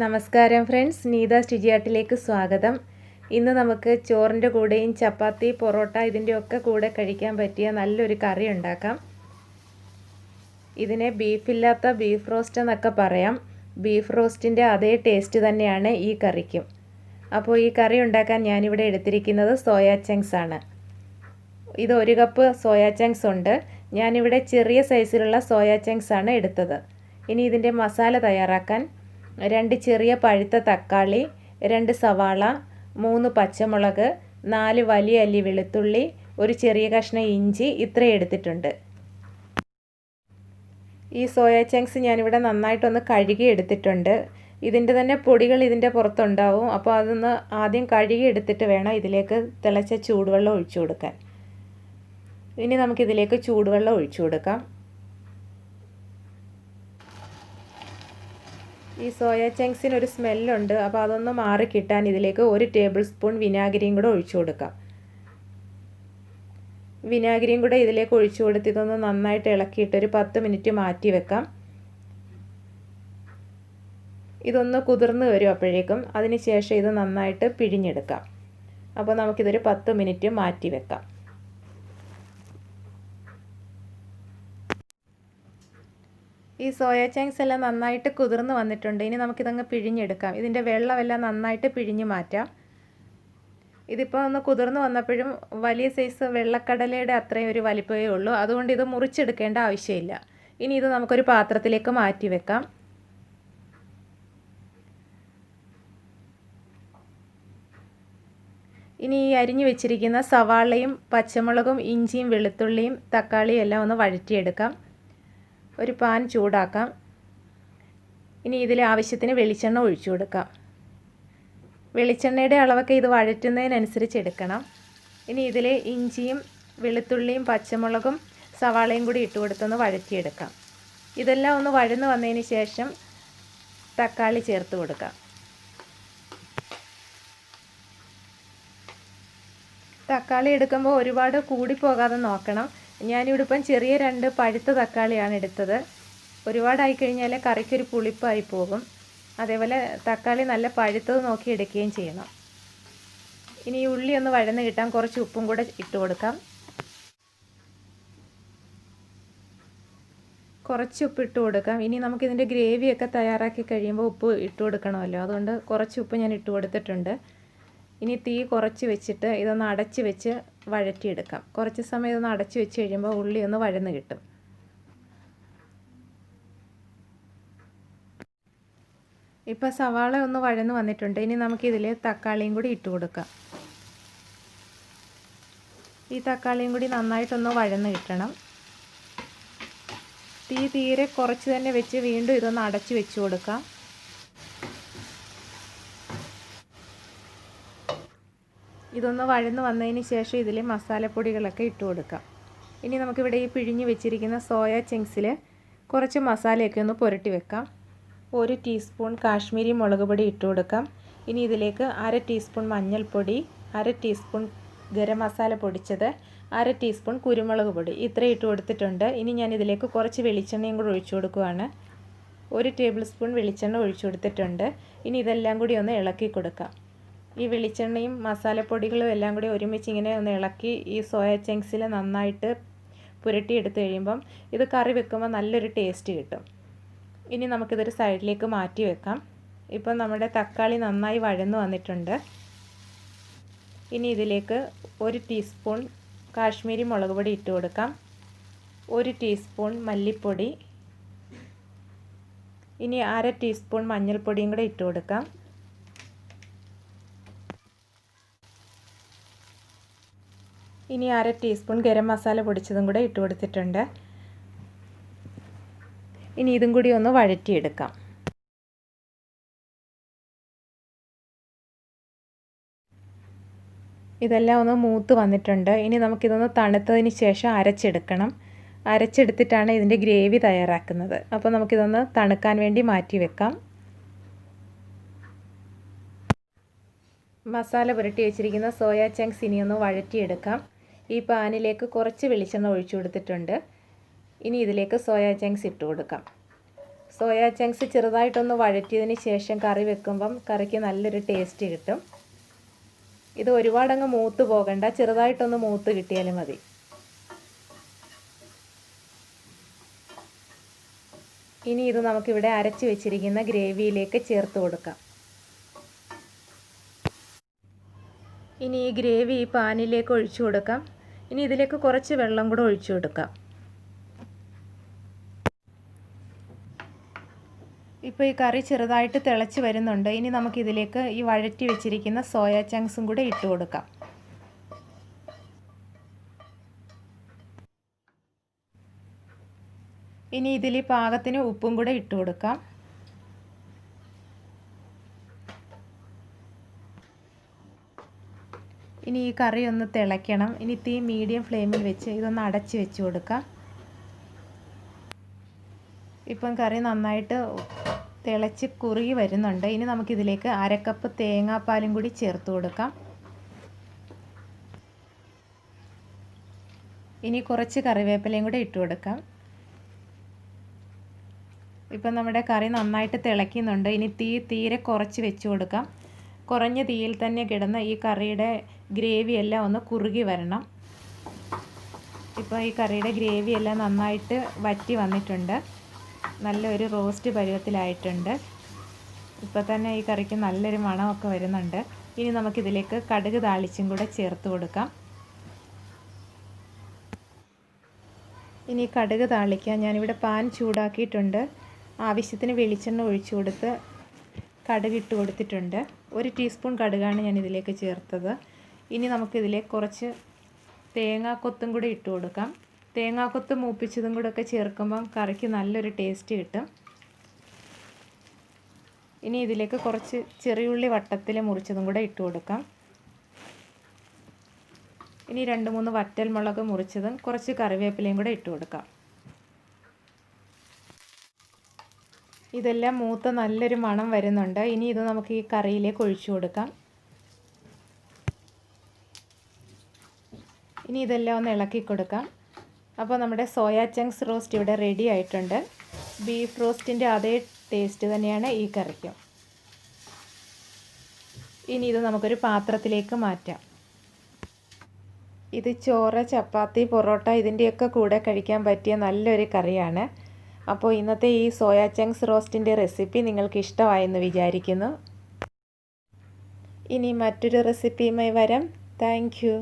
നമസ്കാരം ഫ്രണ്ട്സ്, നീത സ്റ്റിജിയാട്ടിലേക്ക് സ്വാഗതം. ഇന്ന് നമുക്ക് ചോറിൻ്റെ കൂടെയും ചപ്പാത്തി, പൊറോട്ട ഇതിൻ്റെയൊക്കെ കൂടെ കഴിക്കാൻ പറ്റിയ നല്ലൊരു കറി ഉണ്ടാക്കാം. ഇതിനെ ബീഫില്ലാത്ത ബീഫ് റോസ്റ്റ് എന്നൊക്കെ പറയാം. ബീഫ് റോസ്റ്റിൻ്റെ അതേ ടേസ്റ്റ് തന്നെയാണ് ഈ കറിക്കും. അപ്പോൾ ഈ കറി ഉണ്ടാക്കാൻ ഞാനിവിടെ എടുത്തിരിക്കുന്നത് സോയാ ചങ്ക്സ് ആണ്. ഇത് 1 കപ്പ് സോയാ ചങ്ക്സ് ഉണ്ട്. ഞാനിവിടെ ചെറിയ സൈസിലുള്ള സോയാ ചങ്ക്സ് ആണ് എടുത്തത്. ഇനി ഇതിൻ്റെ മസാല തയ്യാറാക്കാൻ 2 ചെറിയ പഴുത്ത തക്കാളി, 2 സവാള, 3 പച്ചമുളക്, 4 വലിയ അല്ലി വെളുത്തുള്ളി, ഒരു ചെറിയ കഷ്ണം ഇഞ്ചി ഇത്രയും എടുത്തിട്ടുണ്ട്. ഈ സോയാ ചങ്ക്സ് ഞാനിവിടെ നന്നായിട്ടൊന്ന് കഴുകി എടുത്തിട്ടുണ്ട്. ഇതിൻ്റെ തന്നെ പൊടികൾ ഇതിൻ്റെ പുറത്തുണ്ടാവും. അപ്പോൾ അതൊന്ന് ആദ്യം കഴുകി എടുത്തിട്ട് വേണം ഇതിലേക്ക് തിളച്ച ചൂടുവെള്ളം ഒഴിച്ചു കൊടുക്കാൻ. ഇനി നമുക്കിതിലേക്ക് ചൂടുവെള്ളം ഒഴിച്ചു കൊടുക്കാം. ഈ സോയാ ചങ്ക്സിന് ഒരു സ്മെല്ലുണ്ട്. അപ്പോൾ അതൊന്ന് മാറി കിട്ടാൻ ഇതിലേക്ക് 1 ടേബിൾ സ്പൂൺ വിനാഗിരിയും കൂടെ ഒഴിച്ചു കൊടുക്കാം. വിനാഗിരിയും കൂടെ ഇതിലേക്ക് ഒഴിച്ചു കൊടുത്ത് ഇതൊന്ന് നന്നായിട്ട് ഇളക്കിയിട്ട് ഒരു 10 മിനിറ്റ് മാറ്റി വെക്കാം. ഇതൊന്ന് കുതിർന്ന് വരും അപ്പോഴേക്കും. അതിന് ശേഷം ഇത് നന്നായിട്ട് പിഴിഞ്ഞെടുക്കാം. അപ്പോൾ നമുക്കിതൊരു 10 മിനിറ്റ് മാറ്റി വെക്കാം. ഈ സോയാ ചങ്ക്സ് എല്ലാം നന്നായിട്ട് കുതിർന്ന് വന്നിട്ടുണ്ട്. ഇനി നമുക്കിതങ്ങ് പിഴിഞ്ഞെടുക്കാം. ഇതിൻ്റെ വെള്ളമെല്ലാം നന്നായിട്ട് പിഴിഞ്ഞ് മാറ്റാം. ഇതിപ്പോൾ ഒന്ന് കുതിർന്ന് വന്നപ്പോഴും വലിയ സൈസ് വെള്ളക്കടലയുടെ അത്രയും ഒരു വലിപ്പമേ ഉള്ളൂ. അതുകൊണ്ട് ഇത് മുറിച്ചെടുക്കേണ്ട ആവശ്യമില്ല. ഇനി ഇത് നമുക്കൊരു പാത്രത്തിലേക്ക് മാറ്റി വെക്കാം. ഇനി ഈ അരിഞ്ഞു വെച്ചിരിക്കുന്ന സവാളയും പച്ചമുളകും ഇഞ്ചിയും വെളുത്തുള്ളിയും തക്കാളിയും എല്ലാം ഒന്ന് വഴറ്റിയെടുക്കാം. ഒരു പാൻ ചൂടാക്കാം. ഇനി ഇതിൽ ആവശ്യത്തിന് വെളിച്ചെണ്ണ ഒഴിച്ചു കൊടുക്കാം. വെളിച്ചെണ്ണയുടെ അളവൊക്കെ ഇത് വഴറ്റുന്നതിനനുസരിച്ച് എടുക്കണം. ഇനി ഇതിൽ ഇഞ്ചിയും വെളുത്തുള്ളിയും പച്ചമുളകും സവാളയും കൂടി ഇട്ട് കൊടുത്തൊന്ന് വഴറ്റിയെടുക്കാം. ഇതെല്ലാം ഒന്ന് വഴന്ന് വന്നതിന് ശേഷം തക്കാളി ചേർത്ത് കൊടുക്കാം. തക്കാളി എടുക്കുമ്പോൾ ഒരുപാട് കൂടിപ്പോകാതെ നോക്കണം. ഞാനിവിടെ ഇപ്പം ചെറിയ 2 പഴുത്ത തക്കാളിയാണ് എടുത്തത്. ഒരുപാടായി കഴിഞ്ഞാൽ കറിക്കൊരു പുളിപ്പായി പോകും. അതേപോലെ തക്കാളി നല്ല പഴുത്തത് നോക്കി എടുക്കുകയും ചെയ്യണം. ഇനി ഈ ഉള്ളി ഒന്ന് വഴന്ന് കിട്ടാൻ കുറച്ച് ഉപ്പും കൂടെ ഇട്ട് കൊടുക്കാം. കുറച്ച് ഉപ്പ് ഇട്ട് കൊടുക്കാം. ഇനി നമുക്കിതിൻ്റെ ഗ്രേവിയൊക്കെ തയ്യാറാക്കി കഴിയുമ്പോൾ ഉപ്പ് ഇട്ട് കൊടുക്കണമല്ലോ. അതുകൊണ്ട് കുറച്ച് ഉപ്പ് ഞാൻ ഇട്ട് കൊടുത്തിട്ടുണ്ട്. ഇനി തീ കുറച്ച് വെച്ചിട്ട് ഇതൊന്ന് അടച്ച് വെച്ച് വഴറ്റിയെടുക്കാം. കുറച്ച് സമയം ഇതൊന്ന് അടച്ച് വെച്ച് കഴിയുമ്പോൾ ഉള്ളി ഒന്ന് വഴന്ന് കിട്ടും. ഇപ്പോൾ സവാള ഒന്ന് വഴന്ന് വന്നിട്ടുണ്ട്. ഇനി നമുക്കിതിൽ തക്കാളിയും കൂടി ഇട്ട് കൊടുക്കാം. ഈ തക്കാളിയും കൂടി നന്നായിട്ടൊന്ന് വഴന്ന് കിട്ടണം. തീ തീരെ കുറച്ച് തന്നെ വെച്ച് വീണ്ടും ഇതൊന്ന് അടച്ച് വെച്ച് കൊടുക്കാം. ഇതൊന്ന് വഴന്ന് വന്നതിന് ശേഷം ഇതിൽ മസാലപ്പൊടികളൊക്കെ ഇട്ട് കൊടുക്കാം. ഇനി നമുക്കിവിടെ ഈ പിഴിഞ്ഞ് വെച്ചിരിക്കുന്ന സോയാ ചങ്ക്സിൽ കുറച്ച് മസാലയൊക്കെ ഒന്ന് പുരട്ടി വെക്കാം. 1 ടീസ്പൂൺ കാശ്മീരി മുളക് പൊടി ഇട്ട് കൊടുക്കാം. ഇനി ഇതിലേക്ക് 1/2 ടീസ്പൂൺ മഞ്ഞൾപ്പൊടി, 1/2 ടീസ്പൂൺ ഗരം മസാല പൊടിച്ചത്, 1/2 ടീസ്പൂൺ കുരുമുളക് പൊടി ഇത്രയും ഇട്ട് കൊടുത്തിട്ടുണ്ട്. ഇനി ഞാൻ ഇതിലേക്ക് കുറച്ച് വെളിച്ചെണ്ണയും കൂടി ഒഴിച്ചു കൊടുക്കുകയാണ്. 1 ടേബിൾ സ്പൂൺ വെളിച്ചെണ്ണ ഒഴിച്ചു കൊടുത്തിട്ടുണ്ട്. ഇനി ഇതെല്ലാം കൂടി ഒന്ന് ഇളക്കി കൊടുക്കാം. ഈ വെളിച്ചെണ്ണയും മസാലപ്പൊടികളും എല്ലാം കൂടി ഒരുമിച്ച് ഇങ്ങനെ ഒന്ന് ഇളക്കി ഈ സോയാ ചങ്ക്സിൽ നന്നായിട്ട് പുരട്ടിയെടുത്ത് കഴിയുമ്പം ഇത് കറി വെക്കുമ്പോൾ നല്ലൊരു ടേസ്റ്റ് കിട്ടും. ഇനി നമുക്കിതൊരു സൈഡിലേക്ക് മാറ്റി വെക്കാം. ഇപ്പം നമ്മുടെ തക്കാളി നന്നായി വഴന്ന് വന്നിട്ടുണ്ട്. ഇനി ഇതിലേക്ക് 1 ടീസ്പൂൺ കാശ്മീരി മുളക് പൊടി ഇട്ട് കൊടുക്കാം. 1 ടീസ്പൂൺ മല്ലിപ്പൊടി, ഇനി 1/2 ടീസ്പൂൺ മഞ്ഞൾപ്പൊടിയും കൂടെ ഇട്ട് കൊടുക്കാം. ഇനി 1/2 ടീസ്പൂൺ ഗരം മസാല പൊടിച്ചതും കൂടെ ഇട്ട് കൊടുത്തിട്ടുണ്ട്. ഇനി ഇതും കൂടി ഒന്ന് വഴറ്റിയെടുക്കാം. ഇതെല്ലാം ഒന്ന് മൂത്ത് വന്നിട്ടുണ്ട്. ഇനി നമുക്കിതൊന്ന് തണുത്തതിന് ശേഷം അരച്ചെടുക്കണം. അരച്ചെടുത്തിട്ടാണ് ഇതിൻ്റെ ഗ്രേവി തയ്യാറാക്കുന്നത്. അപ്പോൾ നമുക്കിതൊന്ന് തണുക്കാൻ വേണ്ടി മാറ്റി വെക്കാം. മസാല പുരട്ടി വെച്ചിരിക്കുന്ന സോയാ ചങ്ക്സ് ഇനി ഒന്ന് വഴറ്റിയെടുക്കാം. ഈ പാനിലേക്ക് കുറച്ച് വെളിച്ചെണ്ണ ഒഴിച്ചു കൊടുത്തിട്ടുണ്ട്. ഇനി ഇതിലേക്ക് സോയാ ചങ്ക്സ് ഇട്ട് കൊടുക്കാം. സോയാ ചങ്ക്സ് ചെറുതായിട്ടൊന്ന് വഴറ്റിയതിന് ശേഷം കറി വെക്കുമ്പം കറിക്ക് നല്ലൊരു ടേസ്റ്റ് കിട്ടും. ഇത് ഒരുപാടങ്ങ് മൂത്ത് പോകണ്ട, ചെറുതായിട്ടൊന്ന് മൂത്ത് കിട്ടിയാലും മതി. ഇനി ഇത് നമുക്കിവിടെ അരച്ച് വെച്ചിരിക്കുന്ന ഗ്രേവിയിലേക്ക് ചേർത്ത് കൊടുക്കാം. ഇനി ഈ ഗ്രേവി ഈ പാനിലേക്ക് ഒഴിച്ചു കൊടുക്കാം. ഇനി ഇതിലേക്ക് കുറച്ച് വെള്ളം കൂടെ ഒഴിച്ചു കൊടുക്കാം. ഇപ്പോൾ ഈ കറി ചെറുതായിട്ട് തിളച്ച് വരുന്നുണ്ട്. ഇനി നമുക്കിതിലേക്ക് ഈ വഴറ്റി വെച്ചിരിക്കുന്ന സോയാ ചങ്ക്സും കൂടെ ഇട്ട് കൊടുക്കാം. ഇനി ഇതിൽ പാകത്തിന് ഉപ്പും കൂടെ ഇട്ട് കൊടുക്കാം. ഇനി ഈ കറി ഒന്ന് തിളയ്ക്കണം. ഇനി തീ മീഡിയം ഫ്ലെയിമിൽ വെച്ച് ഇതൊന്ന് അടച്ച് വെച്ച് കൊടുക്കാം. ഇപ്പം കറി നന്നായിട്ട് തിളച്ച് കുറുകി വരുന്നുണ്ട്. ഇനി നമുക്കിതിലേക്ക് അരക്കപ്പ് തേങ്ങാപ്പാലും കൂടി ചേർത്ത് കൊടുക്കാം. ഇനി കുറച്ച് കറിവേപ്പിലയും കൂടി ഇട്ട് കൊടുക്കാം. ഇപ്പം നമ്മുടെ കറി നന്നായിട്ട് തിളയ്ക്കുന്നുണ്ട്. ഇനി തീരെ കുറച്ച് വെച്ച് കൊടുക്കാം. കുറഞ്ഞ തീയിൽ തന്നെ കിടന്ന് ഈ കറിയുടെ ഗ്രേവി എല്ലാം ഒന്ന് കുറുകി വരണം. ഇപ്പോൾ ഈ കറിയുടെ ഗ്രേവി എല്ലാം നന്നായിട്ട് വറ്റി വന്നിട്ടുണ്ട്. നല്ലൊരു റോസ്റ്റ് പരുവത്തിലായിട്ടുണ്ട്. ഇപ്പോൾ തന്നെ ഈ കറിക്ക് നല്ലൊരു മണമൊക്കെ വരുന്നുണ്ട്. ഇനി നമുക്കിതിലേക്ക് കടുക് താളിച്ചും കൂടെ ചേർത്ത് കൊടുക്കാം. ഇനി കടുക് താളിക്കാൻ ഞാനിവിടെ പാൻ ചൂടാക്കിയിട്ടുണ്ട്. ആവശ്യത്തിന് വെളിച്ചെണ്ണ ഒഴിച്ചു കൊടുത്ത് കടുക് ഇട്ട് കൊടുത്തിട്ടുണ്ട്. 1 ടീസ്പൂൺ കടുകാണ് ഞാൻ ഇതിലേക്ക് ചേർത്തത്. ഇനി നമുക്കിതിലേക്ക് കുറച്ച് തേങ്ങാക്കൊത്തും കൂടി ഇട്ട് കൊടുക്കാം. തേങ്ങാക്കൊത്ത് മൂപ്പിച്ചതും കൂടെ ഒക്കെ ചേർക്കുമ്പം കറിക്ക് നല്ലൊരു ടേസ്റ്റ് കിട്ടും. ഇനി ഇതിലേക്ക് കുറച്ച് ചെറിയുള്ളി വട്ടത്തിൽ മുറിച്ചതും കൂടെ ഇട്ട് കൊടുക്കാം. ഇനി 2-3 വറ്റൽമുളക് മുറിച്ചതും കുറച്ച് കറിവേപ്പിലയും കൂടെ ഇട്ട് കൊടുക്കാം. ഇതെല്ലാം മൂത്ത നല്ലൊരു മണം വരുന്നുണ്ട്. ഇനി ഇത് നമുക്ക് ഈ കറിയിലേക്ക് ഒഴിച്ചു കൊടുക്കാം. ഇനി ഇതെല്ലാം ഒന്ന് ഇളക്കി കൊടുക്കാം. അപ്പോൾ നമ്മുടെ സോയാ ചങ്ക്സ് റോസ്റ്റ് ഇവിടെ റെഡി ആയിട്ടുണ്ട്. ബീഫ് റോസ്റ്റിൻ്റെ അതേ ടേസ്റ്റ് തന്നെയാണ് ഈ കറിക്കും. ഇനി ഇത് നമുക്കൊരു പാത്രത്തിലേക്ക് മാറ്റാം. ഇത് ചോറ്, ചപ്പാത്തി, പൊറോട്ട ഇതിൻ്റെയൊക്കെ കൂടെ കഴിക്കാൻ പറ്റിയ നല്ലൊരു കറിയാണ്. അപ്പോൾ ഇന്നത്തെ ഈ സോയാ ചങ്ക്സ് റോസ്റ്റിൻ്റെ റെസിപ്പി നിങ്ങൾക്ക് ഇഷ്ടമായെന്ന് വിചാരിക്കുന്നു. ഇനി മറ്റൊരു റെസിപ്പിയുമായി വരാം. Thank you.